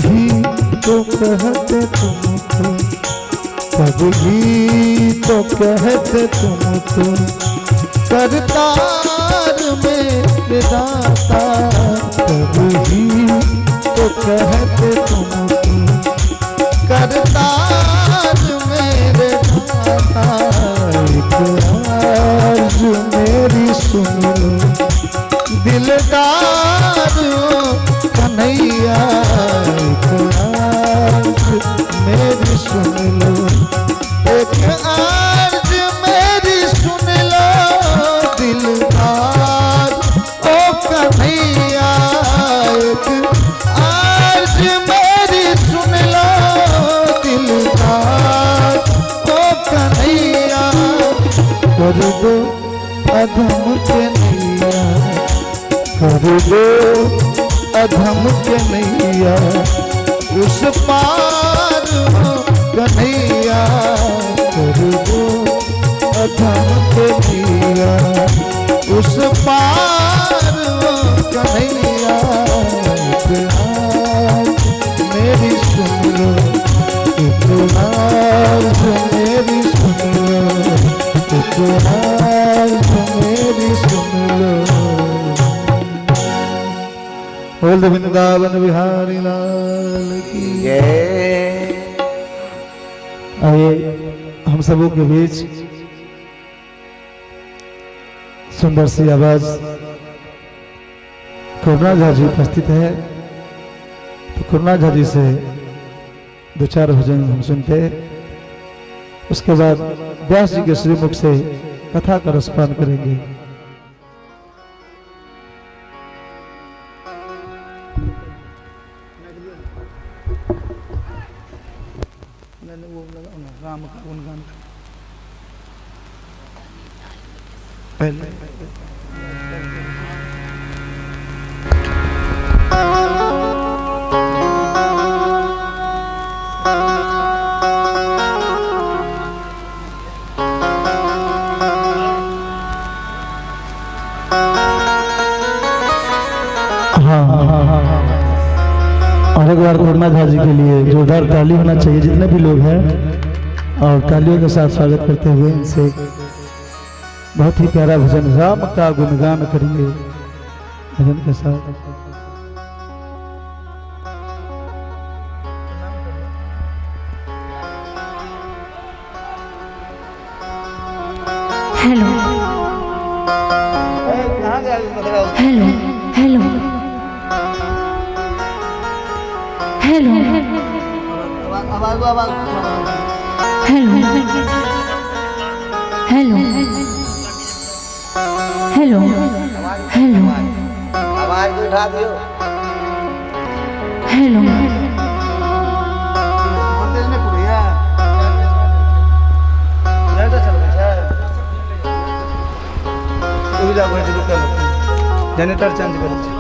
ही तो कहते तुमको, तब ही तो कहते तुमको, करतार मेरे दाता, तब ही तो कहते तुमको, करतार मेरे दाता। एक अर्ज मेरी सुन लो दिलदार कन्हैया, एक अर्ज मेरी सुन लो, एक अर्ज मेरी सुन लो दिलदार ओ कन्हैया, एक अर्ज मेरी सुन लो दिलदार ओ कन्हैया, कर दो अधम के नैया, कर दो अधम के नैया, उस पार हो कन्हैया, कर दो अधम के नैया, उस पार हो कन्हैया। मेरी सुन लो इकरार मेरी सुन लो, इकरार मेरी सुन लो। बोल वृंदावन बिहारी लाल की जय। आइए हम सबों के बीच सुंदर सी आवाज करुणा झा जी उपस्थित है, तो करुणा झा जी से दो चार भजन हम सुनते हैं, उसके बाद व्यास जी के श्रीमुख से कथा का रसपान करेंगे। राम का गुणगान पहले और एक बार करुणा झा जी के लिए जोरदार ताली होना चाहिए जितने भी लोग हैं, और तालियों के साथ स्वागत करते हुए इनसे बहुत ही प्यारा भजन राम का गुणगान करेंगे भजन के साथ। Hello hello hello hello hello hello hello hello आवाज उठा दियो। हेलो जनरेटर चेंज कर।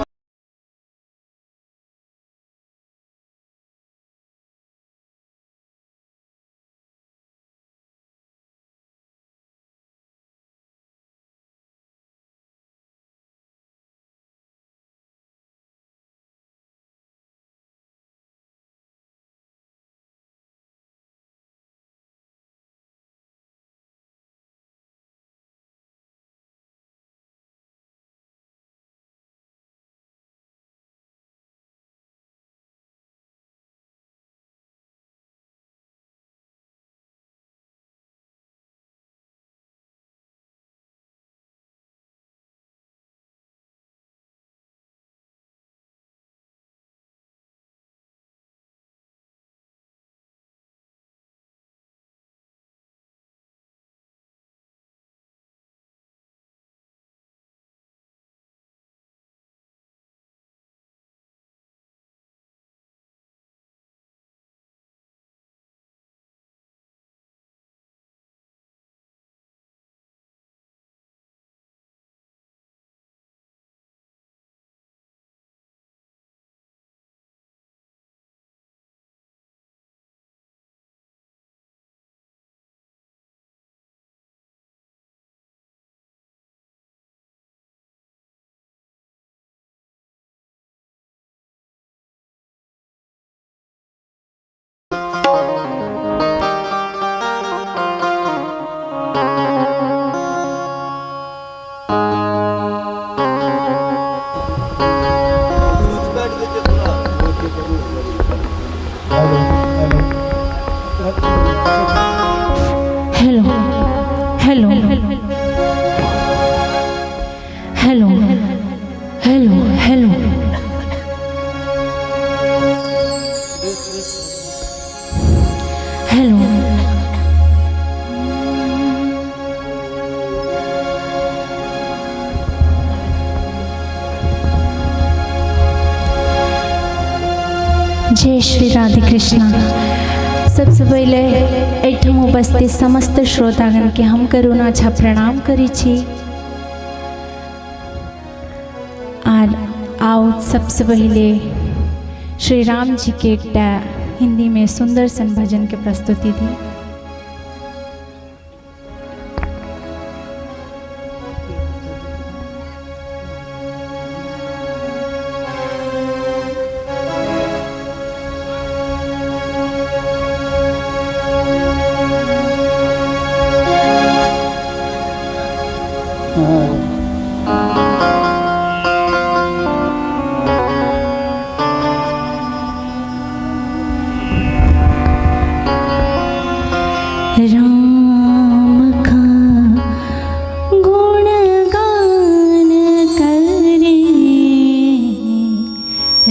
Hello hello hello hello hello जय श्री राधे कृष्णा। सबसे पहले एठम उपस्थित समस्त श्रोतागण के हम करुणा छा प्रणाम करी छी। और आओ सबसे पहले श्री राम जी के एक हिंदी में सुंदर सन भजन के प्रस्तुति दी।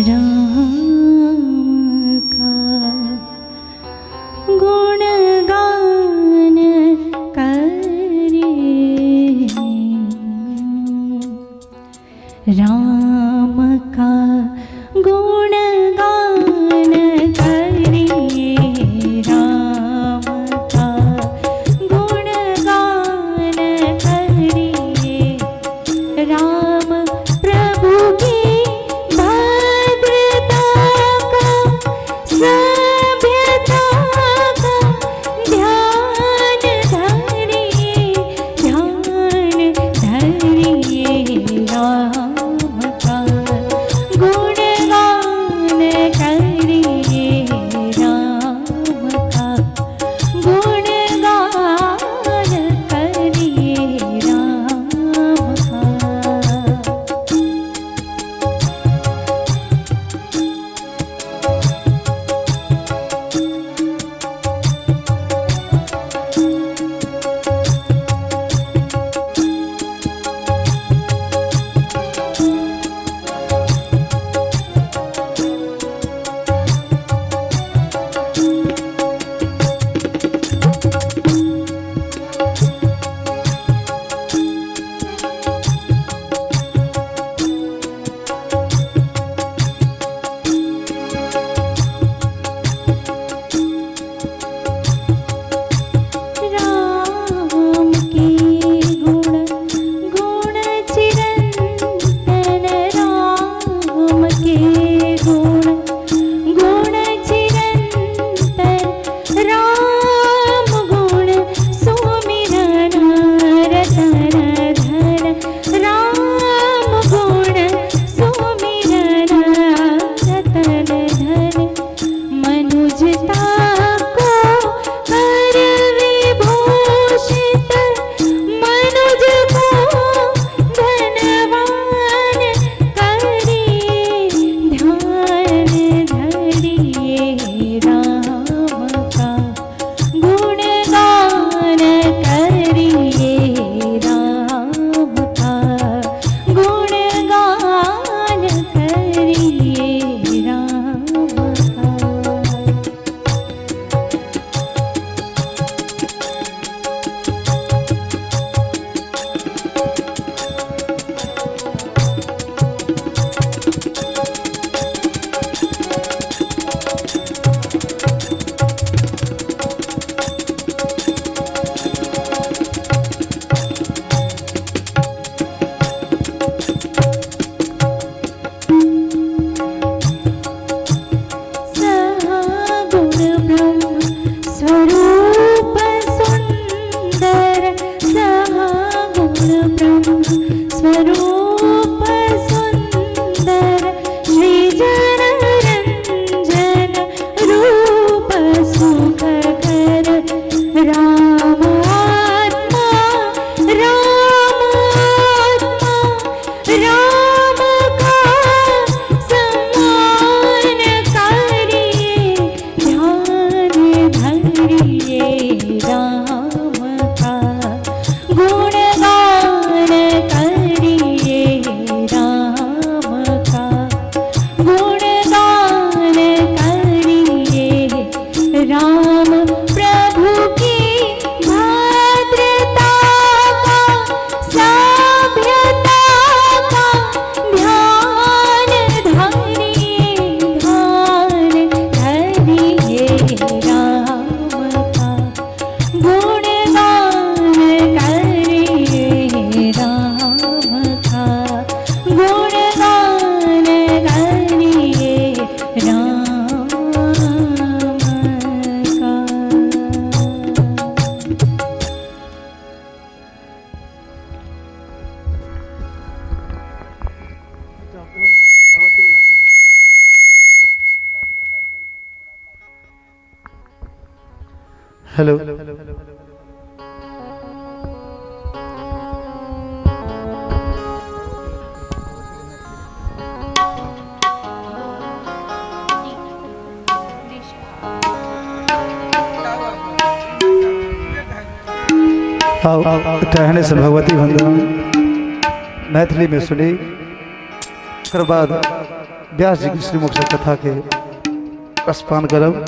राम का गुणगान करे, राम का गुणगान करे, राम का गुणगान करे, राम प्रभु की भद्रता का सभ्यता का ध्यान धरिए, ध्यान धरिए, राम का गुणगान करिए, राम का गुणगान करिए, राम का। हेलो आओ टहने से भगवती वंदना मैथिली में सुनी, कर बाद व्यास जी की श्रीमुख से कथा के रसपान करब।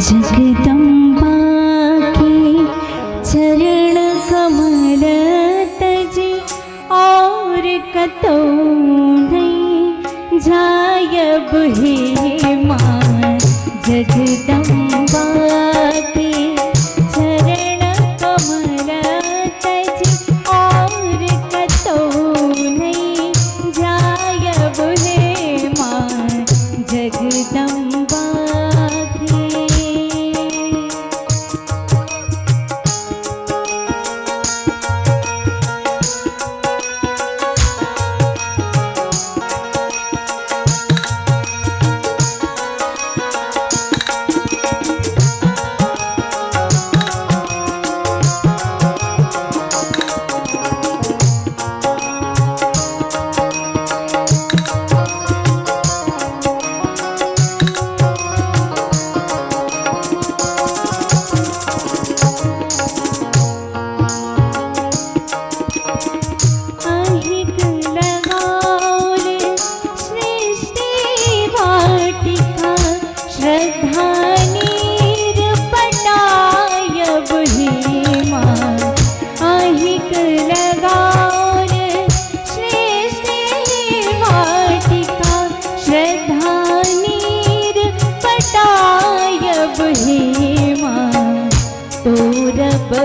जगदम्बा के चरण कमल तजी और कतो नहीं जायब हे मां। जगदम्बा के चरण कमल तजी और कतो नहीं जायब हे मां। जगदम्बा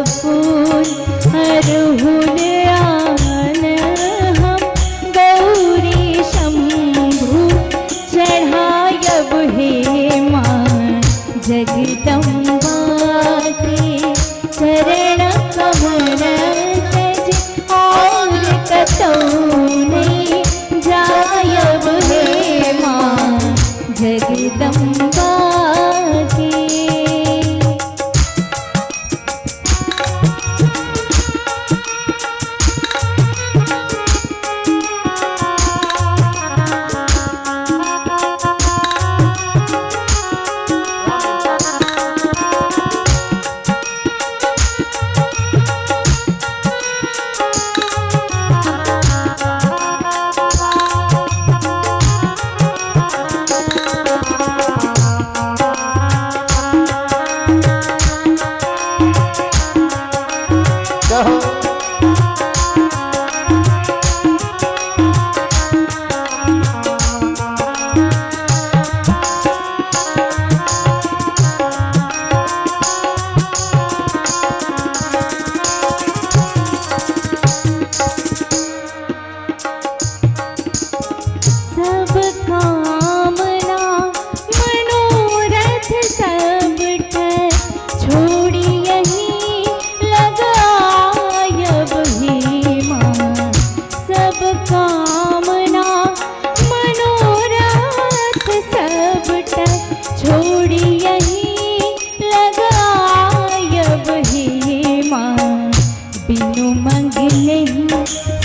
फूल अरहुल आन हम गौरी शंभु चढ़ायब हे मां। जगदम्बा के चरण कमल तज और कतौ नहीं जायब हे मां। जगदम्बा के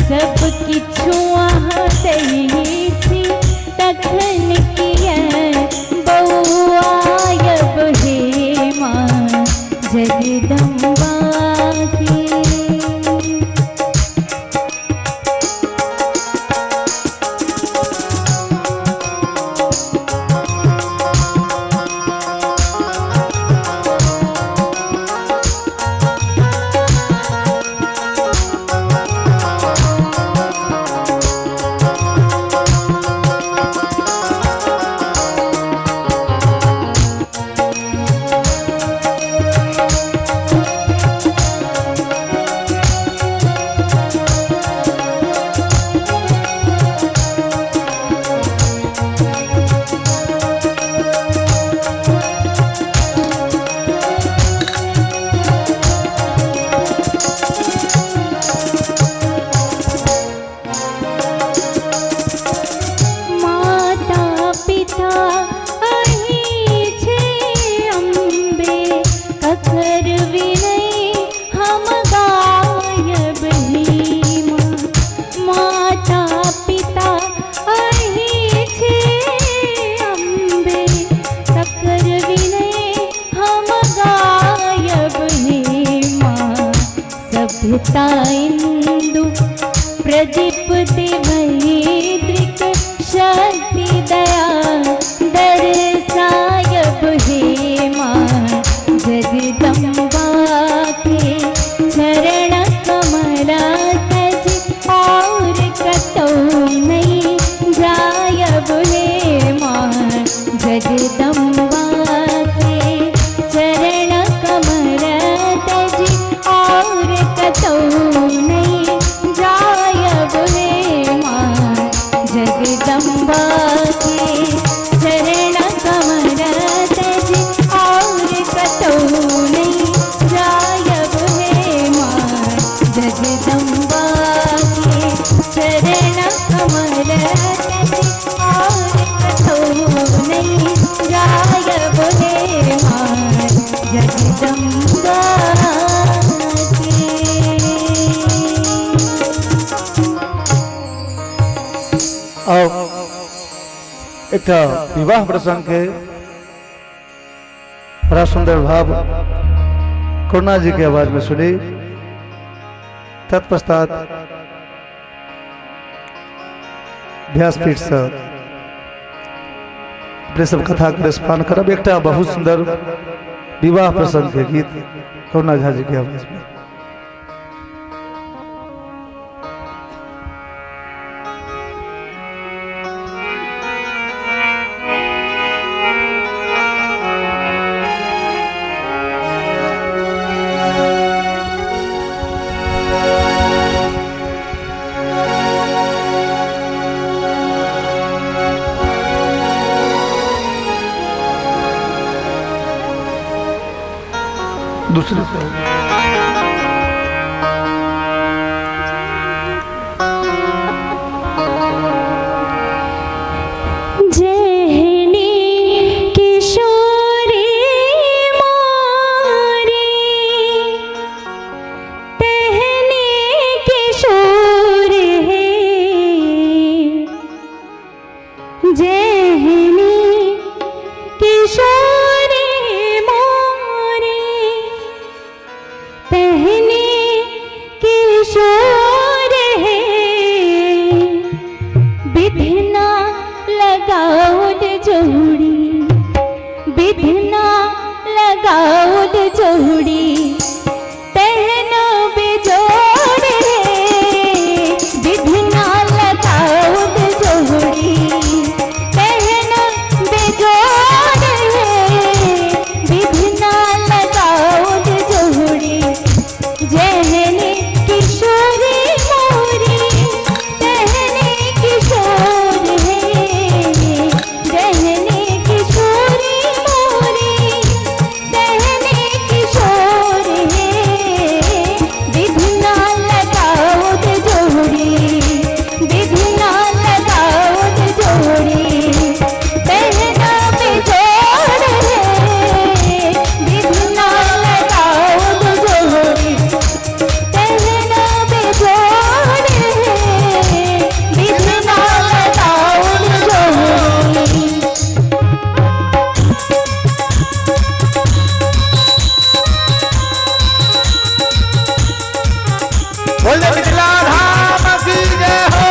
सब किछुआ दही थी तखन किया बउआयब हे मां। जगदम्बा के प्रदीप्ति भैद्रिक शक्ति दया दर्शायब हे मां जगदम्बा के चरण कमल तज और कतौ नहीं जायब हे मां जगदम्बा के चरण कमल तज और कतौ नहीं जायब हे मां जगदम्बा के चरण कमल तज और कतौ नहीं जायब हे मां जगदम्बा के चरण कमल तज और कतौ नहीं जायब हे मां जगदम्बा के। और एक विवाह प्रसंग के बड़ा सुंदर भाव करुणा जी की आवाज में सुनी। तत्पश्चात व्यासपीठ से अपने सब कथा के स्मरण करब। एक बहुत सुंदर विवाह प्रसंग के गीत करुणा झा जी की आवाज में। दूसरी जहनी किशोरी मोरी तहनी किशोर है जहनी किशोरी मोरी पहने किशोर है बिधना लगाओद जोड़ी बिधना लगाओद जोड़ी पहनो बेजोड़ है बिधना लगाओद जोड़ी पहनो बेजोड़ है बिधना लगाओद जोड़ी जहनी किशोरी मोरी तहनी किशोर है जहनी किशोरी मोरी तहनी किशोर है बिधना लगाओद जोड़ी बिधना लगाओद जोड़ी पहना बेजोड़ है बिधना लगाओद जोड़ी पहना बेजोड़ है बिधना लगाओद जोड़ी। बोले मिथिला धाम की जय हो।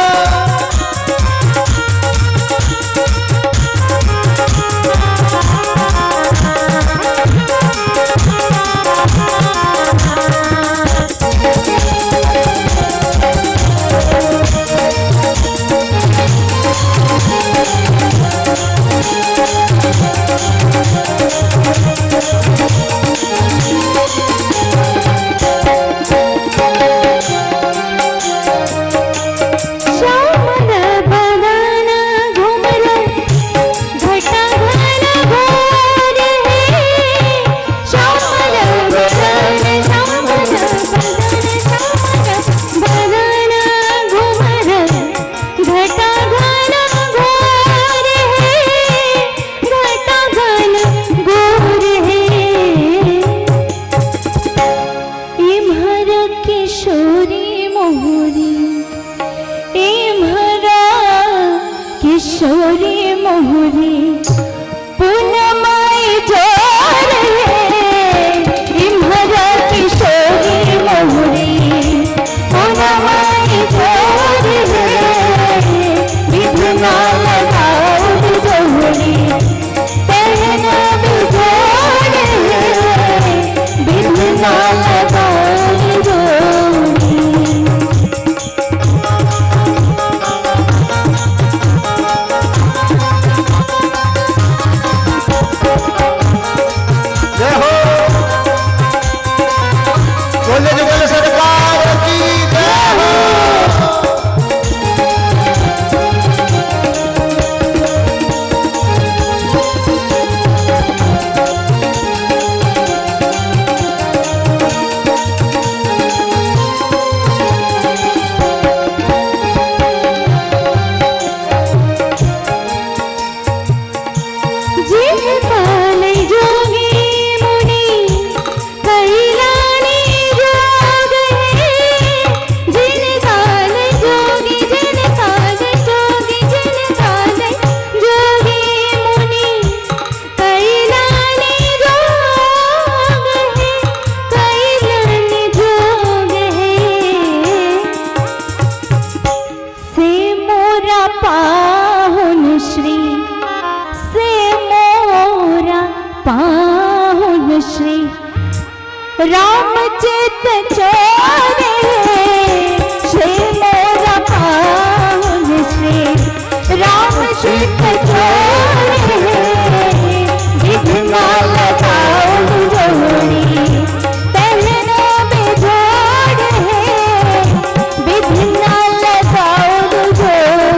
श्यामल बदन घुमर घटा घन घोर है श्यामल बदन श्यामल बदन घुमर घटा घन घोर है घटा घन घोर है इम्हर किशोरी मोहरी इम्हरा किशोरी मोहरी पुनमाई जोर है इम्हरा किशोरी मोहरी पुनमाई जोर राम चित चोरे श्री मोरा पावन श्री राम चित चोरे विघ्न लगाओ जोड़ी पहनो बेजोड़ है विघ्न लगाओ जोड़ी।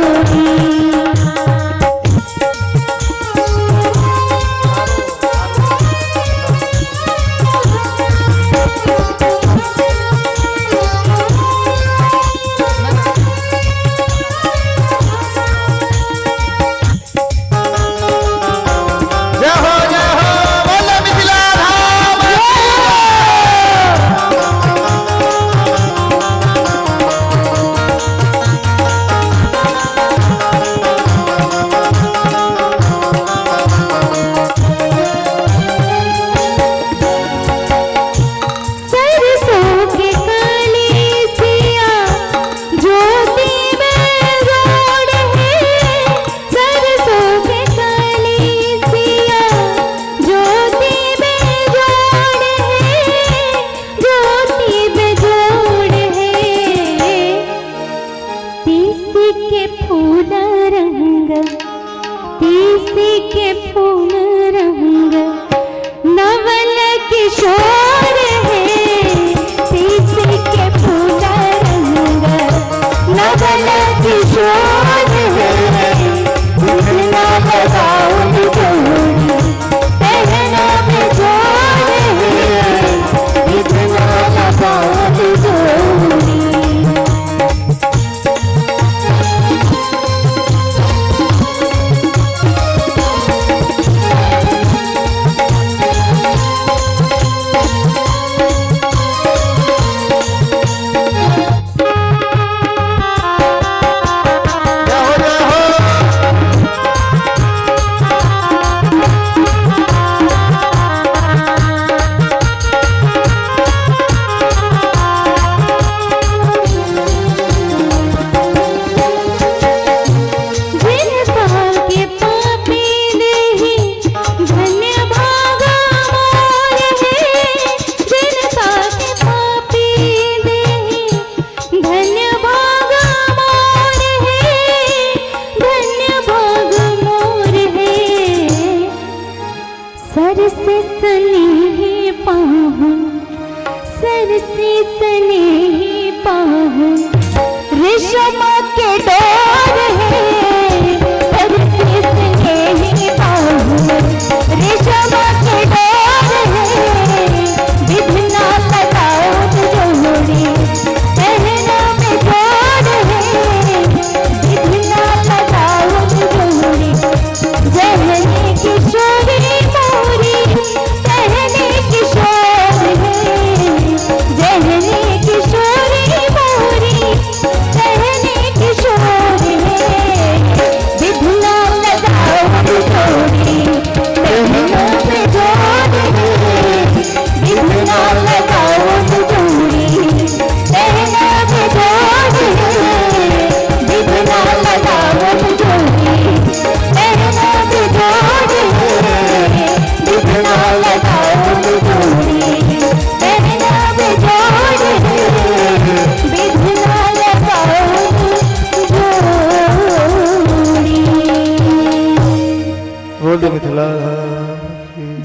मिथिला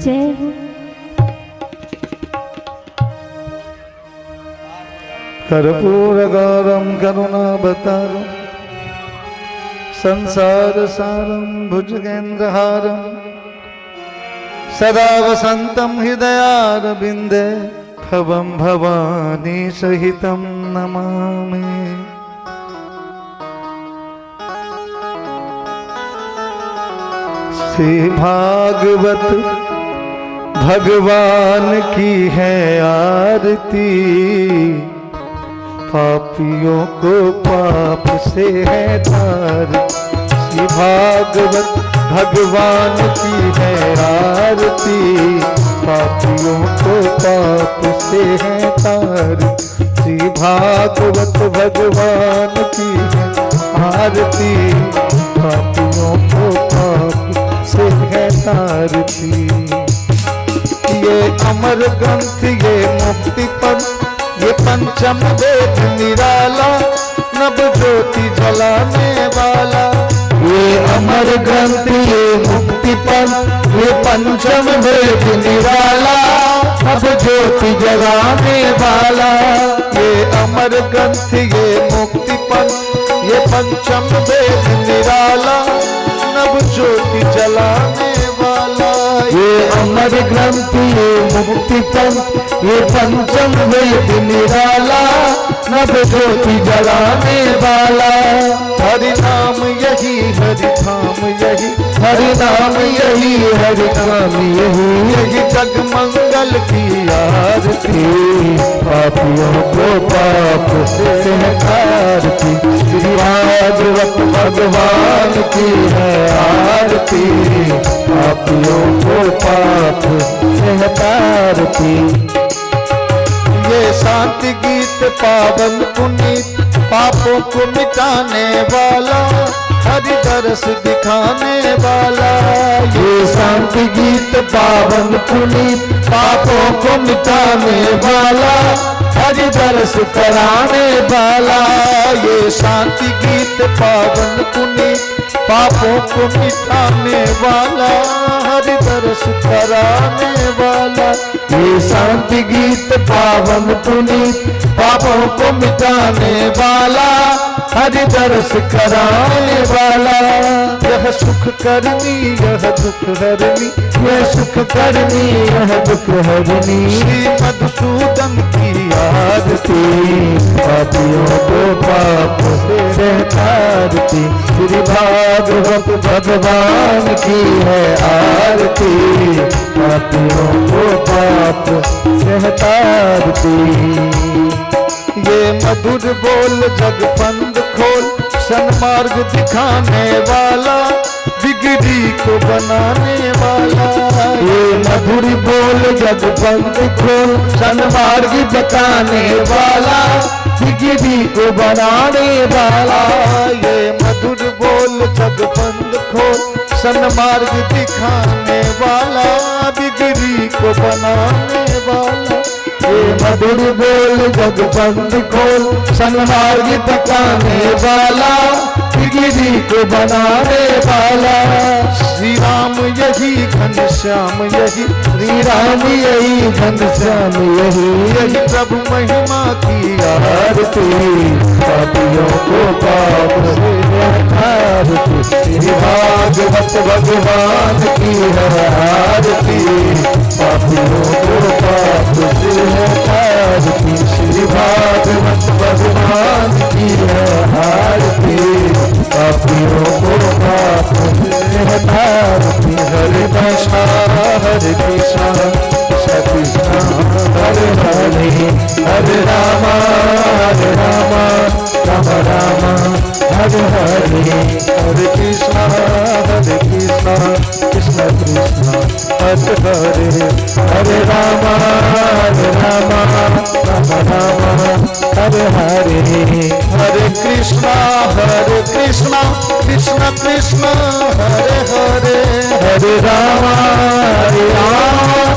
जय हो। कर्पूरगारं करुणावतारं संसारसारं भुजगेन्द्रहारं सदा वसन्तं हृदयारविन्दे भवं भवानी सहितं नमामि। श्री भागवत भगवान की है आरती, पापियों को पाप से है तार। श्री भागवत भगवान की है आरती, पापियों को पाप से है तार। श्री भागवत भगवान की है आरती, पापियों को पाप से है तारती। ये ये अमर ग्रंथ ये मुक्ति पद ये पंचम वेद निराला नव ज्योति जलाने वाला। ये अमर ग्रंथ ये मुक्ति पद ये पंचम वेद निराला अब ज्योति जगाने वाला। ये अमर ग्रंथ ये मुक्ति पद ये पंचम वेद निराला नव ज्योति जलाने वाला। ये अमर ग्रंथ ये मुक्ति पद ये पंचम वेद निराला नव ज्योति जलाने वाला। हरि नाम यही हरि धाम यही हरि नाम यही हरि नाम यही यही जग मंगल की आरती। पापियों को पाप से हटारती श्री भागवत भगवान की है आरती। पापियों को पाप से हटारती। ये शांति गीत पावन पुनीत पापों को मिटाने वाला हरि दरस दिखाने वाला। ये शांति गीत पावन पुनीत पापों को मिटाने वाला हरि दरस कराने वाला। ये शांति गीत पावन पुनीत पापों को मिटाने वाला हरि दरस कराने वाला। ये शांति गीत पावन पुनीत पापों को मिटाने वाला हरि दरस कराने वाला। यह सुख करनी यह दुख हरनी यह सुख करनी यह दुख हरनी श्री मधुसूदन की आरती। पापियों को पाप से हटारती श्री भागवत भगवान की है आरती। पापियों को पाप से हटारती। ये मधुर बोल जग फंद खोल सन्मार्ग दिखाने वाला बिगड़ी को बनाने वाला। ये मधुर बोल जग बंद खोल सन्मार्ग दिखाने वाला बिगड़ी को बनाने वाला। ये मधुर बोल जग बंद खोल सन्मार्ग दिखाने वाला बिगड़ी को बनाने वाला। ये मधुर बोल जग बंद खोल सन्मार्ग दिखाने वाला बिगड़ी को बनाने वाला। श्री राम यही घनश्याम यही श्री राम यही घनश्याम यही यही प्रभु महिमा की आरती। पापियों को पाप से हटारती श्री भागवत भगवान की है आरती। पापियों को पाप से हटारती श्री भागवत भगवान की है आरती। पापियों को पाप से हटारती। हरे कृष्णा हरे कृष्णा कृष्ण कृष्णा हरे हरे हरे राम राम राम हरे हरे। हरे कृष्णा कृष्ण कृष्ण हरे हरे। हरे राम राम राम हरे हरे। हरे कृष्णा कृष्ण कृष्ण हरे हरे। हरे राम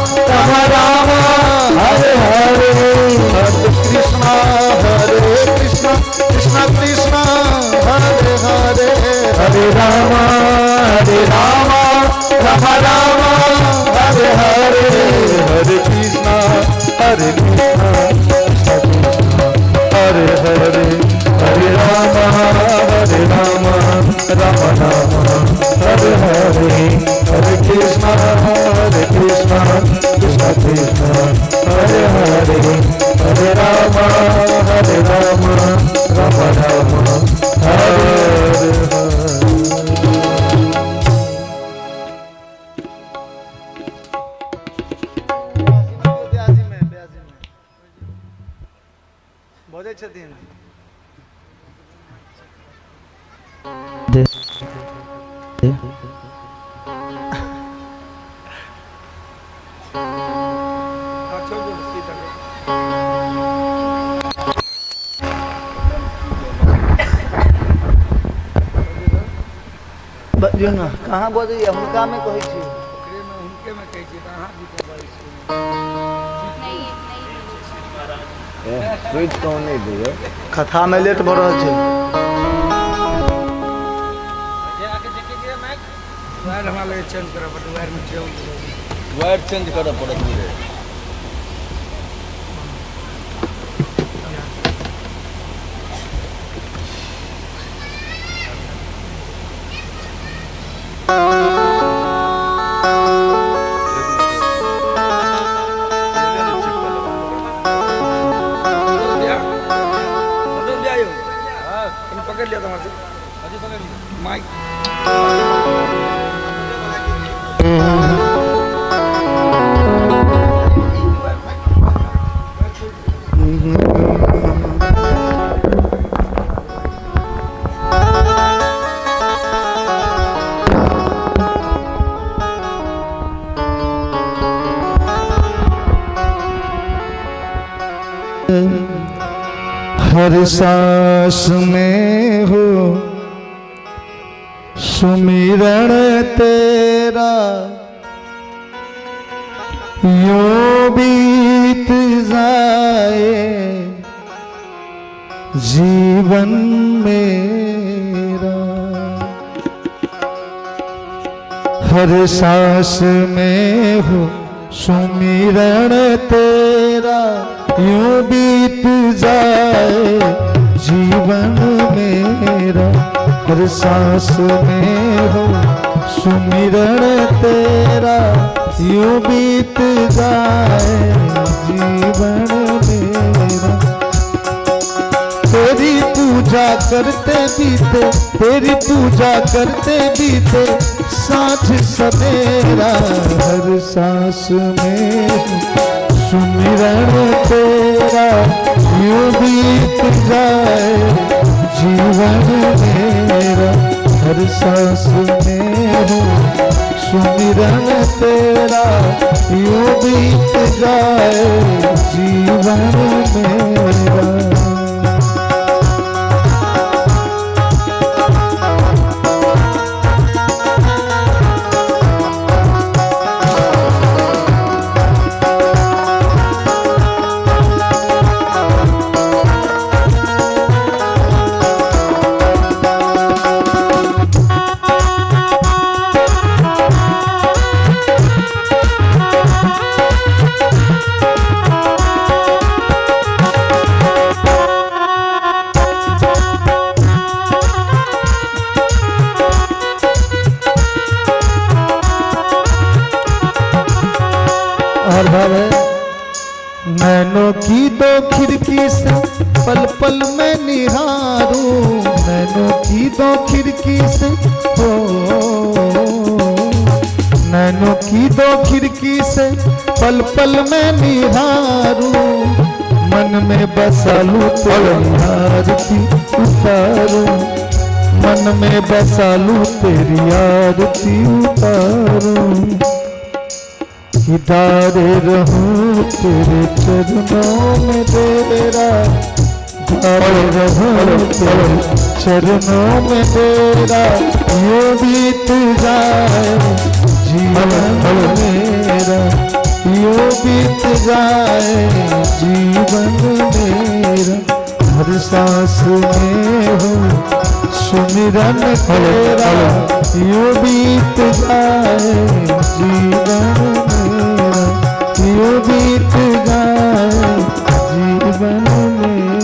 राम राम हरे हरे। हरे कृष्णा कृष्ण कृष्ण हरे हरे। हरे राम राम राम हरे हरे। हरे कृष्णा कृष्ण हरे हरे। हरे राम राम राम हरे हरे। हरे कृष्ण कृष्ण कृष्ण हरे हरे। हरे राम राम राम हरे हरे। बजै छथिन बजियो ना कहाँ बजैया हुनका में कहै छी। ओकरे में हुनके में कहै छी अहाँ भी कहै छी। स्विच कौन नहीं दिए कथा में लेट बढ़ रहा है। वायर चेंज करना पड़त मुझे पकड़ लिया था वहां से माइक हर सांस में हो सुमिरण तेरा, यूं बीत जाए जीवन मेरा। हर सांस में हो सुमिरण तेरा, यूं बीत जाए जीवन मेरा। हर सांस में हो सुमिरण तेरा, यूं बीत जाए जीवन मेरा। तेरी पूजा करते बीते, तेरी पूजा करते बीते साँझ सवेरा। हर सांस में सुमिरण तेरा, यूं बीत जाए जीवन मेरा। हर सांस में हो सुमिरण तेरा, यूं बीत जाए जीवन मेरा। और भाव है, नैनों की दो खिड़की से पल पल में निहारूं। नैनों की दो खिड़की से हो, नैनों की दो खिड़की से पल पल में निहारूं। मन में बसालूं तेरी आरती उतारूं, मन में बसालूं तेरी आरती उतारूं। इदारे रहूं तेरे चरणों में तेरा, इदारे रहूं तेरे चरणों में तेरा। यूं बीत जाए जीवन मेरा, यूं बीत जाए जीवन मेरा। हर सांस में हो सुमिरन तेरा, यूं बीत जाए जीवन मेरा। यूं बीत जाए जीवन मेरा।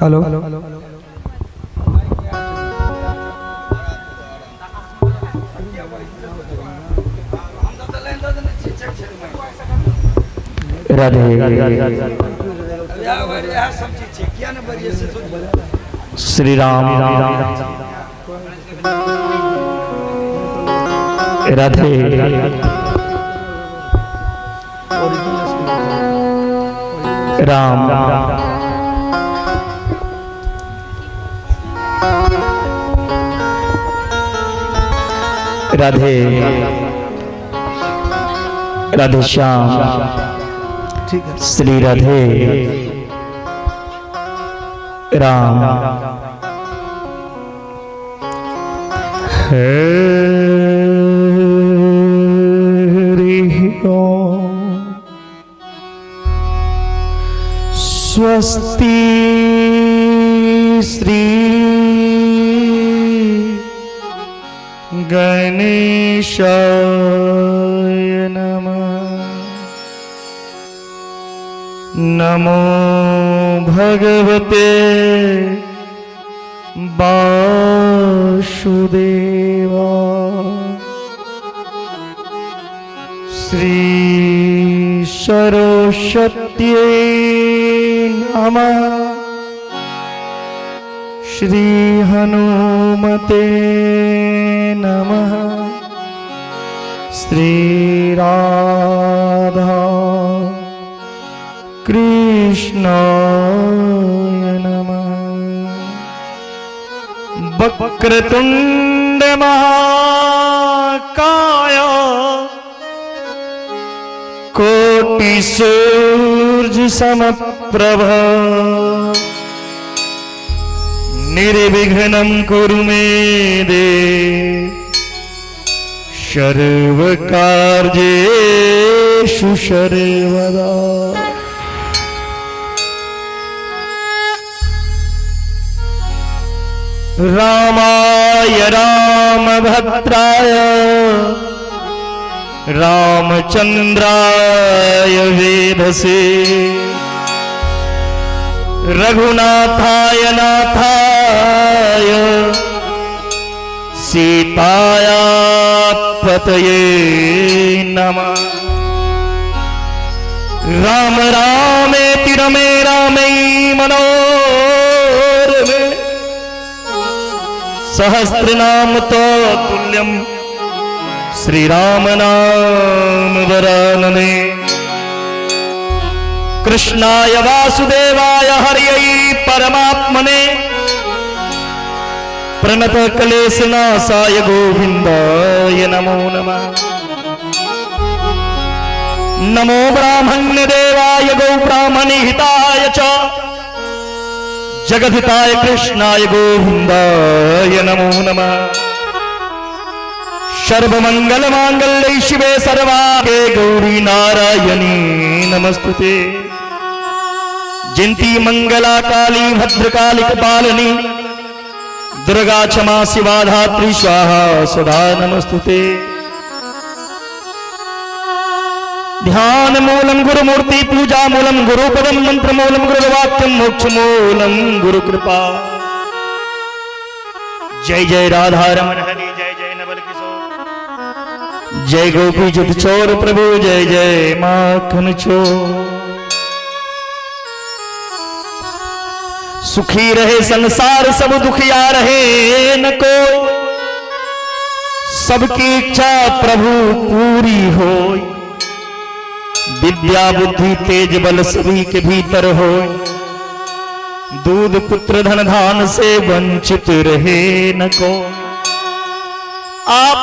हेलो श्री राम राधे राम राधे राधे श्याम श्री राधे राम स्वस्ति श्री गणेशाय नमः। नमो भगवते वासुदेवाय। श्री सरस्वत्यै नमः। श्री हनुमते नमः। श्री राधा कृष्णाय नमः। वक्रतुंड महाकाय कोटि सूर्य समप्रभ निर्विघ्नं कुरु मे देव सर्वकार्येषु सर्वदा। रामाय रामभद्राय रामचंद्राय वेधसे रघुनाथाय नाथाय सीताया पतये नमः। राम रामेति रमे रामे मनोरमे सहस्रनाम तुल्यं श्रीराम नाम वरानने। कृष्णाय वासुदेवाय हरये परमात्मने प्रणत क्लेशनाशाय गोविंदाय नमो नमः। नमो ब्राह्मण्य देवाय गौ ब्राह्मणिहिताय च जगद्हिताय कृष्णाय गोविंदाय नमो नमः। सर्वमंगल मांगल्ये शिवे सर्वार्थे गौरी नारायणी नमस्तुते। जयंती मंगला काली भद्रकाली कपालिनी दुर्गा क्षमा शिवा धात्री स्वाहा सदा नमस्तुते। ध्यान मूलम गुरु मूर्ति पूजा मूलम गुरु पदम मंत्र मूलम गुरु वाक्यम मोक्ष मूलम गुरु कृपा। जय जय राधा रमण हरि जय जय नवल किशोर जय गोपी जुट चोर प्रभु जय जय माखन चोर। सुखी रहे संसार सब दुखिया रहे न कोई सबकी इच्छा प्रभु पूरी हो। विद्या बुद्धि तेज बल सभी के भीतर हो। दूध पुत्र धन धान से वंचित रहे न को। आप